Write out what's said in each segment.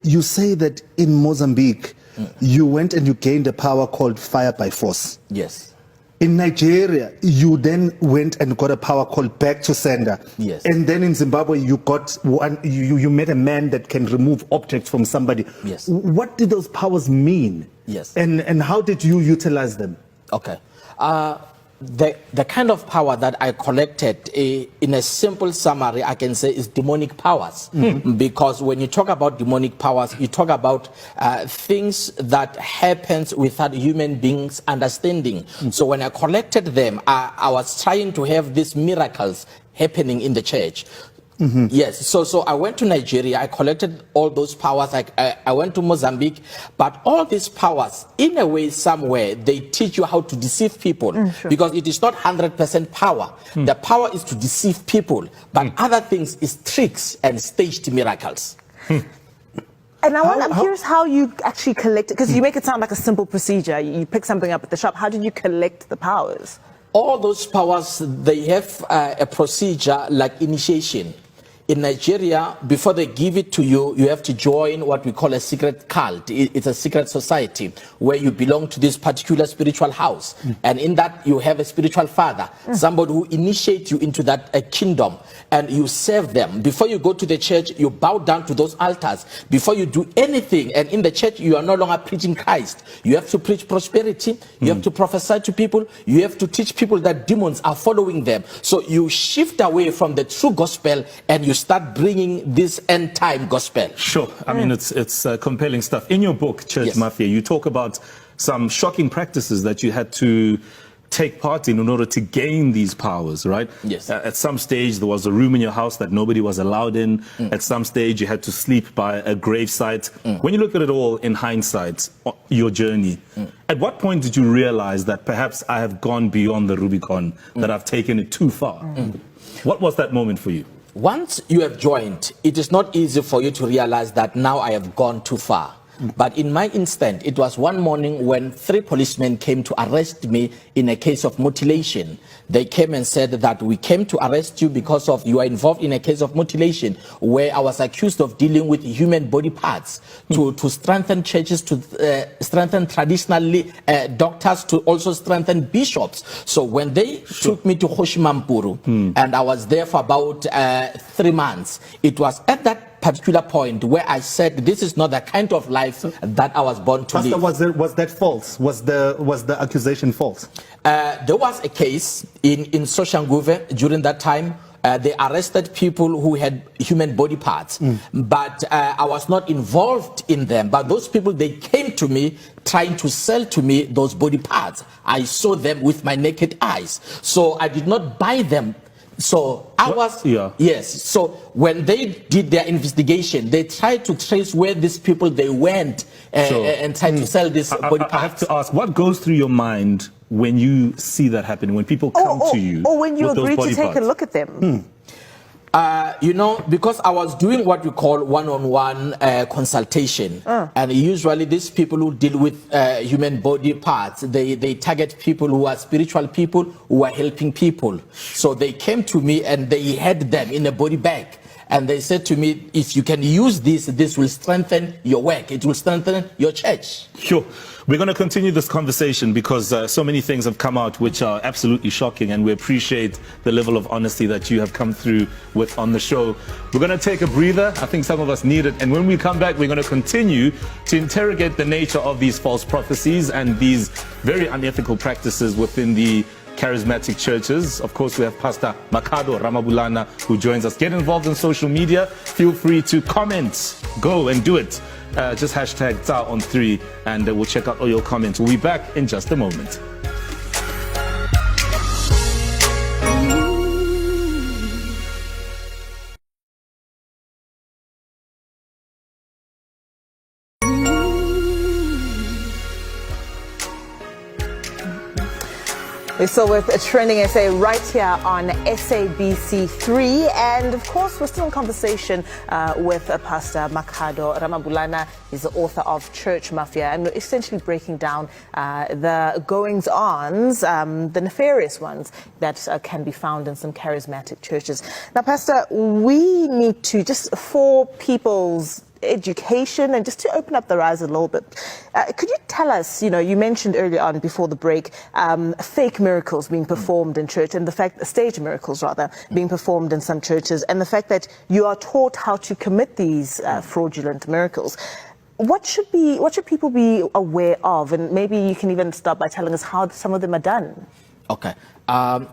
you say that in Mozambique, you went and you gained a power called fire by force. Yes. In Nigeria, you then went and got a power called back to sender. Yes. And then in Zimbabwe, you got one. You met a man that can remove objects from somebody. Yes. What did those powers mean? Yes. And how did you utilize them? Okay. The kind of power that I collected, in a simple summary, I can say is demonic powers. Because when you talk about demonic powers, you talk about things that happens without human beings understanding. So when I collected them, I was trying to have these miracles happening in the church. Yes, so I went to Nigeria, I collected all those powers, I went to Mozambique, but all these powers, in a way, somewhere, they teach you how to deceive people, because it is not 100% power. The power is to deceive people, but other things is tricks and staged miracles. And I'm curious how you actually collect it, because you make it sound like a simple procedure. You pick something up at the shop. How did you collect the powers? All those powers, they have a procedure like initiation. In Nigeria, before they give it to you, you have to join what we call a secret cult. It's a secret society where you belong to this particular spiritual house. And in that, you have a spiritual father, somebody who initiates you into that kingdom, and you serve them. Before you go to the church, you bow down to those altars. Before you do anything, and in the church, you are no longer preaching Christ. You have to preach prosperity. You have to prophesy to people. You have to teach people that demons are following them. So you shift away from the true gospel, and you start bringing this end time gospel. Sure. I mean, it's compelling stuff. In your book, Church Mafia, you talk about some shocking practices that you had to take part in order to gain these powers, right? Yes. At some stage, there was a room in your house that nobody was allowed in. At some stage, you had to sleep by a gravesite. When you look at it all in hindsight, your journey, at what point did you realize that perhaps I have gone beyond the Rubicon, that I've taken it too far? What was that moment for you? Once you have joined, it is not easy for you to realize that now I have gone too far. But in my instant, it was one morning when 3 policemen came to arrest me in a case of mutilation. They came and said that we came to arrest you because of you are involved in a case of mutilation where I was accused of dealing with human body parts to strengthen churches, to strengthen traditionally doctors, to also strengthen bishops. So when they took me to Hoshimampuru, and I was there for about 3 months, it was at that particular point where I said, this is not the kind of life that I was born to live. Was that false? Was the accusation false? There was a case in Soshanguve during that time. They arrested people who had human body parts, but I was not involved in them. But those people, they came to me trying to sell to me those body parts. I saw them with my naked eyes. So I did not buy them. So I was, yes. So when they did their investigation, they tried to trace where these people they went and tried to sell this body parts. I have to ask, what goes through your mind when you see that happen, when people come to you? Or when you agree to take a look at them? You know, because I was doing what we call one-on-one consultation, and usually these people who deal with human body parts, they target people who are spiritual people who are helping people. So they came to me and they had them in a body bag. And they said to me, if you can use this, this will strengthen your work. It will strengthen your church. Sure. We're going to continue this conversation because so many things have come out which are absolutely shocking, and we appreciate the level of honesty that you have come through with on the show. We're going to take a breather. I think some of us need it. And when we come back, we're going to continue to interrogate the nature of these false prophecies and these very unethical practices within the charismatic churches. Of course, we have Pastor Makhado Ramabulana who joins us. Get involved in social media. Feel free to comment. Go and do it. Just hashtag #on3 and we'll check out all your comments. We'll be back in just a moment. We're still with a trending essay right here on SABC3, and of course we're still in conversation with Pastor Makhado Ramabulana. He's the author of Church Mafia, and we're essentially breaking down the goings-ons, the nefarious ones that can be found in some charismatic churches. Now, Pastor, we need to, just for people's education, and just to open up the eyes a little bit, could you tell us, you mentioned earlier on before the break, fake miracles being performed in church, and the fact, stage miracles rather, being performed in some churches, and the fact that you are taught how to commit these fraudulent miracles. What should people be aware of? And maybe you can even start by telling us how some of them are done. Okay.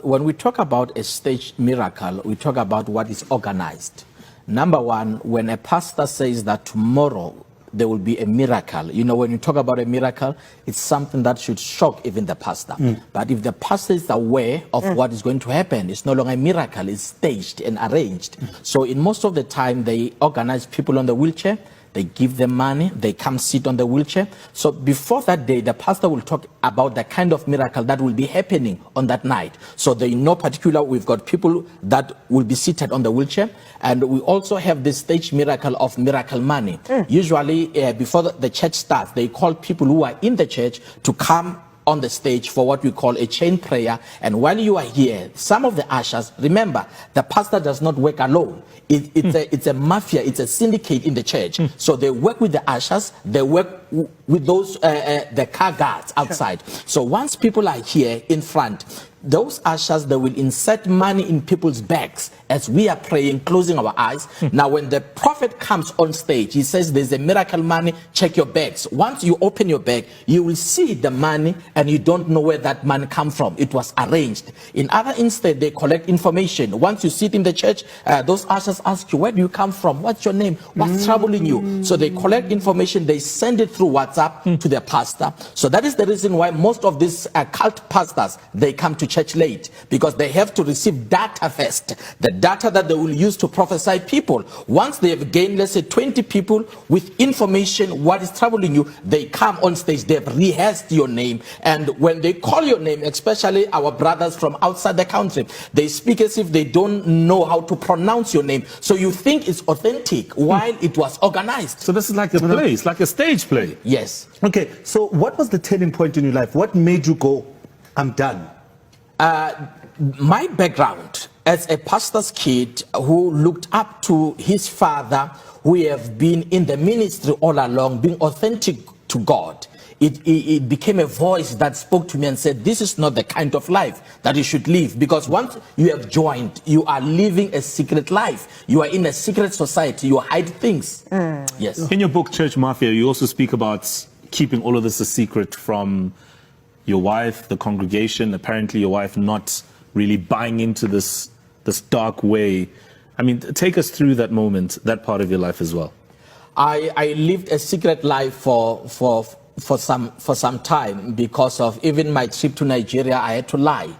When we talk about a staged miracle, we talk about what is organized. Number one, when a pastor says that tomorrow there will be a miracle, when you talk about a miracle, it's something that should shock even the pastor. But if the pastor is aware of what is going to happen, it's no longer a miracle, it's staged and arranged. So in most of the time, they organize people on the wheelchair, they give them money, they come sit on the wheelchair. So before that day, the pastor will talk about the kind of miracle that will be happening on that night. So they know particular, we've got people that will be seated on the wheelchair. And we also have this stage miracle of miracle money. Usually before the church starts, they call people who are in the church to come on the stage for what we call a chain prayer. And while you are here, some of the ushers, remember, the pastor does not work alone. It's a mafia, it's a syndicate in the church. So they work with the ushers, they work with those, the car guards outside. So once people are here in front, those ushers, they will insert money in people's bags as we are praying, closing our eyes. Now, when the prophet comes on stage, he says, there's a miracle money, check your bags. Once you open your bag, you will see the money and you don't know where that money comes from. It was arranged. In other instead, they collect information. Once you sit in the church, those ushers ask you, where do you come from? What's your name? What's troubling you? So they collect information, they send it through WhatsApp to their pastor. So that is the reason why most of these cult pastors, they come to church late, because they have to receive data first, the data that they will use to prophesy people. Once they have gained, let's say 20 people with information, what is troubling you, they come on stage, they've rehearsed your name, and when they call your name, especially our brothers from outside the country, they speak as if they don't know how to pronounce your name, so you think it's authentic while it was organized. So this is like a play, it's like a stage play. Yes. Okay, so what was the turning point in your life? What made you go, I'm done? My background as a pastor's kid who looked up to his father, who have been in the ministry all along, being authentic to God, it became a voice that spoke to me and said, this is not the kind of life that you should live, because once you have joined, you are living a secret life. You are in a secret society. You hide things. Yes. In your book, Church Mafia, you also speak about keeping all of this a secret from your wife, the congregation, apparently your wife not really buying into this dark way. I mean, take us through that moment, that part of your life as well. I lived a secret life for some time because of even my trip to Nigeria. I had to lie.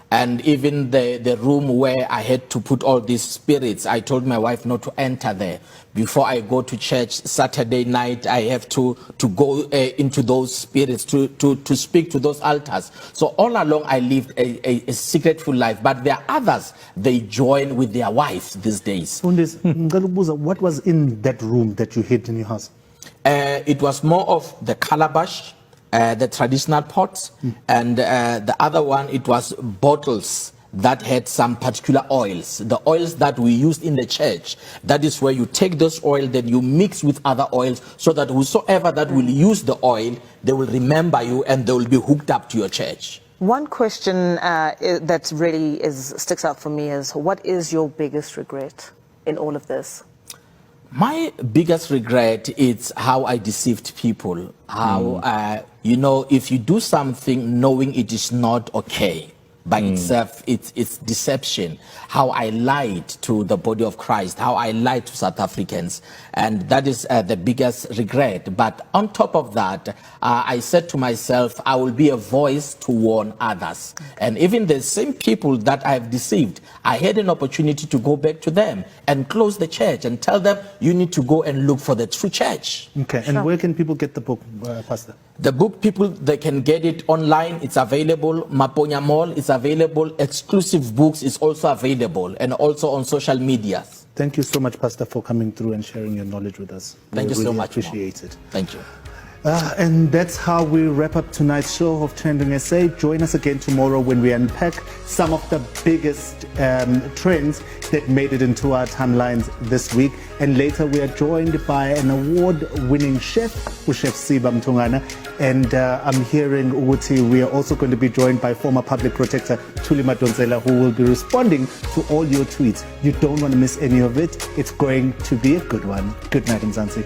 And even the room where I had to put all these spirits, I told my wife not to enter there. Before I go to church Saturday night, I have to go into those spirits, to speak to those altars. So all along, I lived a secretful life. But there are others, they join with their wives these days. What was in that room that you hid in your house? It was more of the calabash, the traditional pots, and the other one, it was bottles that had some particular oils, the oils that we used in the church. That is where you take this oil, then you mix with other oils, so that whosoever that will use the oil, they will remember you and they will be hooked up to your church. One question that really sticks out for me is, what is your biggest regret in all of this? My biggest regret is how I deceived people. How, if you do something knowing it is not okay by itself, it's deception. How I lied to the body of Christ, how I lied to South Africans. And that is the biggest regret. But on top of that, I said to myself, I will be a voice to warn others. And even the same people that I have deceived, I had an opportunity to go back to them and close the church and tell them, you need to go and look for the true church. Okay, and where can people get the book, Pastor? The book, people, they can get it online. It's available. Maponya Mall is available. Exclusive books is also available, and also on social media. Thank you so much, Pastor, for coming through and sharing your knowledge with us. Thank you so much. Appreciate it. Thank you. And that's how we wrap up tonight's show of Trending SA. Join us again tomorrow when we unpack some of the biggest trends that made it into our timelines this week. And later we are joined by an award-winning chef, Chef Siba Mtungana. And I'm hearing Uguti, we are also going to be joined by former public protector Thuli Madonsela, who will be responding to all your tweets. You don't want to miss any of it. It's going to be a good one. Good night, Mzansi.